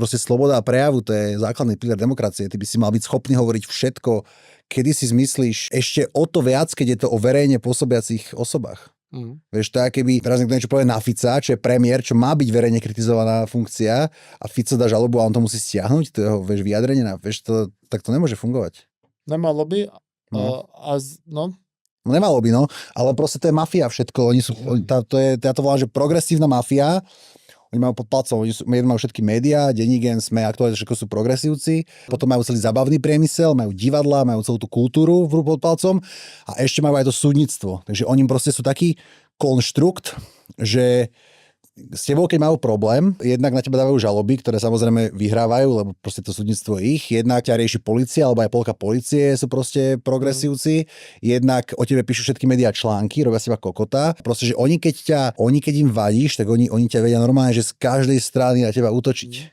proste sloboda prejavu, to je základný pilier demokracie. Ty by si mal byť schopný hovoriť všetko, kedy si zmyslíš, ešte o to viac, keď je to o verejne pôsobiacich osobách. Vieš, to je keby teraz niekto niečo povie na Fica, čo je premiér, čo má byť verejne kritizovaná funkcia a Fico dá žalobu a on to musí stiahnuť, to jeho, vieš, vyjadrenie, vieš, tak to nemôže fungovať. Nemalo by. Nemalo by, no, ale proste to je mafia všetko. Ja to volám, že progresívna mafia. Oni majú pod palcom, oni majú všetky médiá, Denník, SME, Aktuálne, všetko sú progresívci. Potom majú celý zabavný priemysel, majú divadlá, majú celú tú kultúru pod palcom a ešte majú aj to súdnictvo. Takže oni proste sú taký konštrukt, že s tebou, keď majú problém, jednak na teba dávajú žaloby, ktoré samozrejme vyhrávajú, lebo proste to súdnictvo je ich. Jednak ťa rieši polícia, alebo aj polka polície sú proste progresívci. Jednak o tebe píšu všetky médiá články, robia si iba kokota. Proste, že oni keď im vadíš, tak oni ťa vedia normálne, že z každej strany na teba útočiť.